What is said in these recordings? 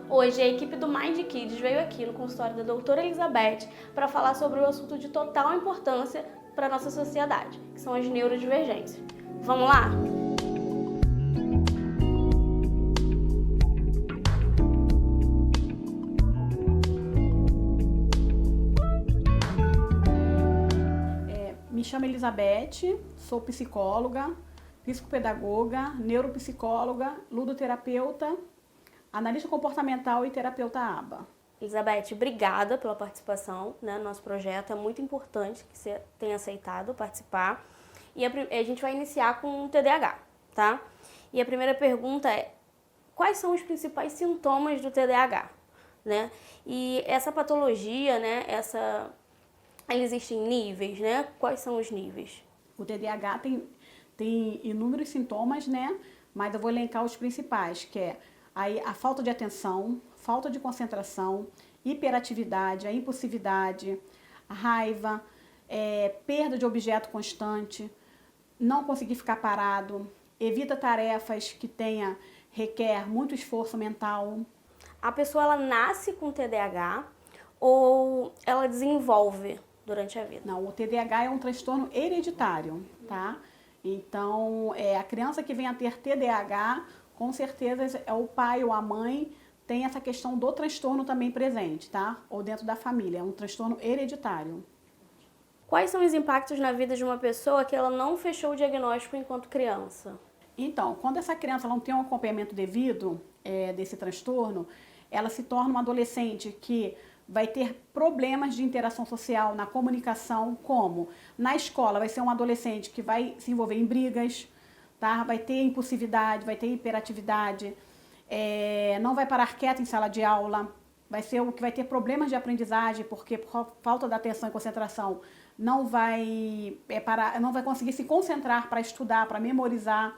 Hoje a equipe do Mind Kids veio aqui no consultório da doutora Elizabeth para falar sobre um assunto de total importância para a nossa sociedade, que são as neurodivergências. Vamos lá? Me chamo Elizabeth, sou psicóloga, psicopedagoga, neuropsicóloga, ludoterapeuta, analista comportamental e terapeuta ABA. Elizabeth, obrigada pela participação, no nosso projeto. É muito importante que você tenha aceitado participar. E a gente vai iniciar com o TDAH, tá? E a primeira pergunta é: quais são os principais sintomas do TDAH, né? E essa patologia, existe em níveis, né? Quais são os níveis? O TDAH tem inúmeros sintomas, né? Mas eu vou elencar os principais, que é a falta de atenção, falta de concentração, hiperatividade, a impulsividade, a raiva, perda de objeto constante, não conseguir ficar parado, evita tarefas que requer muito esforço mental. A pessoa, ela nasce com TDAH ou ela desenvolve durante a vida? Não, o TDAH é um transtorno hereditário, tá? Então, a criança que vem a ter TDAH, com certeza é o pai ou a mãe tem essa questão do transtorno também presente, tá? Ou dentro da família, é um transtorno hereditário. Quais são os impactos na vida de uma pessoa que ela não fechou o diagnóstico enquanto criança? Então, quando essa criança não tem um acompanhamento devido desse transtorno, ela se torna uma adolescente que vai ter problemas de interação social, na comunicação, como na escola vai ser um adolescente que vai se envolver em brigas, tá? Vai ter impulsividade, vai ter hiperatividade, não vai parar quieto em sala de aula, vai ser o que vai ter problemas de aprendizagem, porque por falta de atenção e concentração não vai não vai conseguir se concentrar para estudar, para memorizar.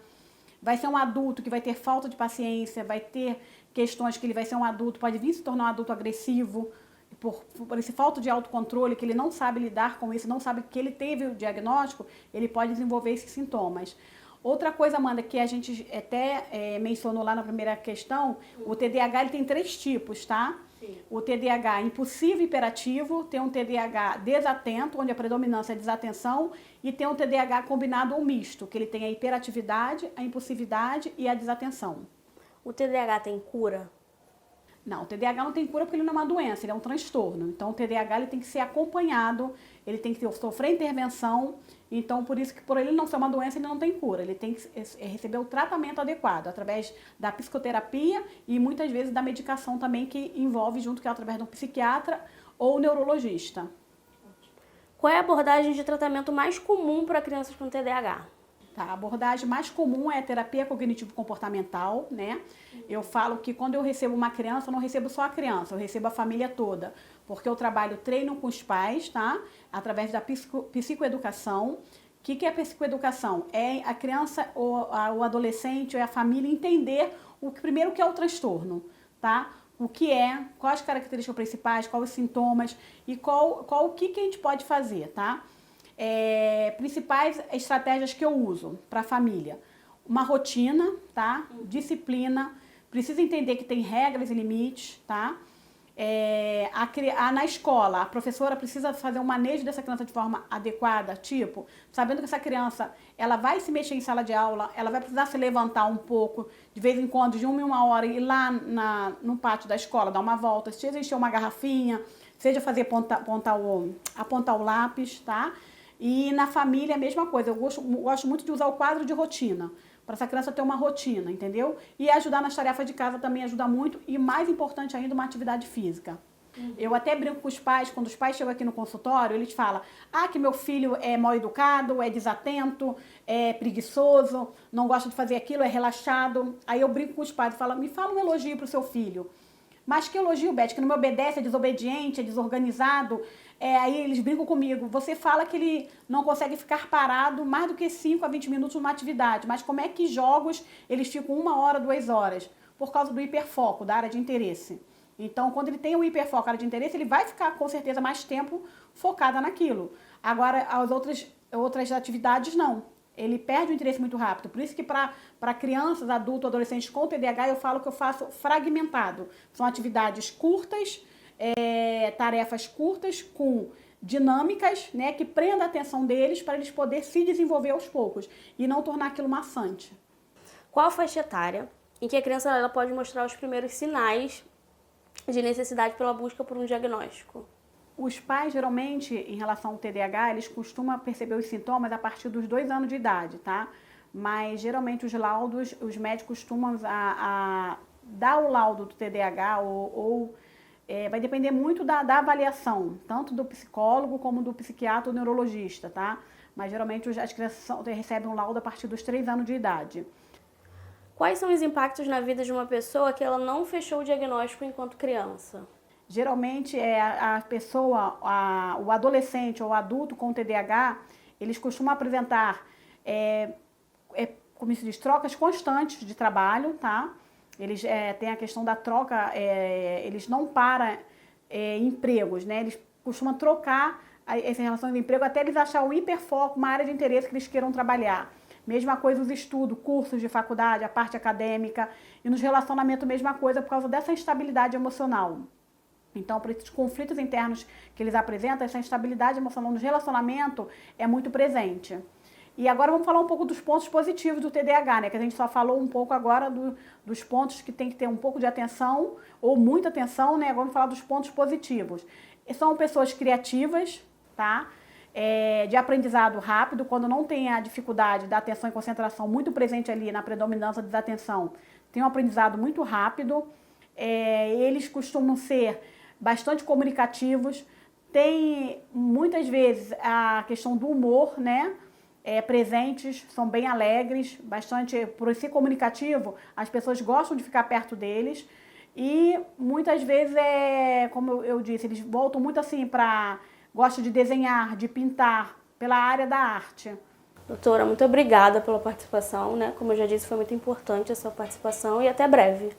Vai ser um adulto que vai ter falta de paciência, vai ter questões que ele vai ser um adulto, pode vir se tornar um adulto agressivo, por esse falta de autocontrole, que ele não sabe lidar com isso, não sabe que ele teve o diagnóstico, ele pode desenvolver esses sintomas. Outra coisa, Amanda, que a gente até mencionou lá na primeira questão, o TDAH ele tem 3 tipos, tá? Sim. O TDAH impulsivo e hiperativo, tem um TDAH desatento, onde a predominância é desatenção, e tem um TDAH combinado ou misto, que ele tem a hiperatividade, a impulsividade e a desatenção. O TDAH tem cura? Não, o TDAH não tem cura porque ele não é uma doença, ele é um transtorno. Então, o TDAH ele tem que ser acompanhado, ele tem que sofrer intervenção. Então, por isso que por ele não ser uma doença, ele não tem cura. Ele tem que receber o tratamento adequado, através da psicoterapia e muitas vezes da medicação também, que envolve junto, que é através de um psiquiatra ou neurologista. Qual é a abordagem de tratamento mais comum para crianças com TDAH? Tá, a abordagem mais comum é a terapia cognitivo-comportamental, né? Eu falo que quando eu recebo uma criança, eu não recebo só a criança, eu recebo a família toda, porque eu treino com os pais, tá? Através da psicoeducação. O que é a psicoeducação? É a criança, ou o adolescente, ou a família entender primeiro o que é o transtorno, tá? O que quais as características principais, quais os sintomas e o que a gente pode fazer, tá? Principais estratégias que eu uso para a família: uma rotina, tá? Disciplina, precisa entender que tem regras e limites, tá? Na escola, a professora precisa fazer um manejo dessa criança de forma adequada, tipo, sabendo que essa criança, ela vai se mexer em sala de aula, ela vai precisar se levantar um pouco, de vez em quando, de 1 em 1 hora, ir lá no pátio da escola, dar uma volta, seja encher uma garrafinha, seja fazer apontar o lápis, tá? E na família a mesma coisa, eu gosto muito de usar o quadro de rotina, para essa criança ter uma rotina, entendeu? E ajudar nas tarefas de casa também ajuda muito, e mais importante ainda, uma atividade física. Eu até brinco com os pais, quando os pais chegam aqui no consultório, eles falam: que meu filho é mal educado, é desatento, é preguiçoso, não gosta de fazer aquilo, é relaxado. Aí eu brinco com os pais e falo: me fala um elogio para o seu filho. Mas que elogio, Beth? Que não me obedece, é desobediente, é desorganizado. Aí eles brincam comigo. Você fala que ele não consegue ficar parado mais do que 5 a 20 minutos numa atividade. Mas como é que jogos eles ficam 1 hora, 2 horas? Por causa do hiperfoco, da área de interesse. Então, quando ele tem o hiperfoco, a área de interesse, ele vai ficar com certeza mais tempo focada naquilo. Agora, as outras atividades não. ele perde o interesse muito rápido. Por isso que para crianças, adultos, adolescentes com TDAH, eu falo que eu faço fragmentado. São atividades curtas, tarefas curtas com dinâmicas, né, que prenda a atenção deles para eles poderem se desenvolver aos poucos e não tornar aquilo maçante. Qual a faixa etária em que a criança ela pode mostrar os primeiros sinais de necessidade pela busca por um diagnóstico? Os pais, geralmente, em relação ao TDAH, eles costumam perceber os sintomas a partir dos 2 anos de idade, tá? Mas, geralmente, os laudos, os médicos costumam a dar o laudo do TDAH vai depender muito da avaliação, tanto do psicólogo como do psiquiatra ou neurologista, tá? Mas, geralmente, as crianças recebem um laudo a partir dos 3 anos de idade. Quais são os impactos na vida de uma pessoa que ela não fechou o diagnóstico enquanto criança? Geralmente, a pessoa, o adolescente ou o adulto com TDAH, eles costumam apresentar, como se diz, trocas constantes de trabalho, tá? Eles têm a questão da troca, eles não param empregos, né? Eles costumam trocar essa relação de emprego até eles acharem o hiperfoco, uma área de interesse que eles queiram trabalhar. Mesma coisa os estudos, cursos de faculdade, a parte acadêmica. E nos relacionamentos, mesma coisa, por causa dessa instabilidade emocional. Então, para esses conflitos internos que eles apresentam, essa instabilidade emocional no relacionamento é muito presente. E agora vamos falar um pouco dos pontos positivos do TDAH, né? Que a gente só falou um pouco agora dos pontos que tem que ter um pouco de atenção, ou muita atenção, né? Agora vamos falar dos pontos positivos. São pessoas criativas, tá? De aprendizado rápido, quando não tem a dificuldade da atenção e concentração muito presente ali na predominância da desatenção, tem um aprendizado muito rápido. Eles costumam ser bastante comunicativos, tem muitas vezes a questão do humor, né? Presentes, são bem alegres, bastante, por ser comunicativo, as pessoas gostam de ficar perto deles e muitas vezes, como eu disse, eles voltam muito assim gostam de desenhar, de pintar, pela área da arte. Doutora, muito obrigada pela participação, né? Como eu já disse, foi muito importante a sua participação e até breve.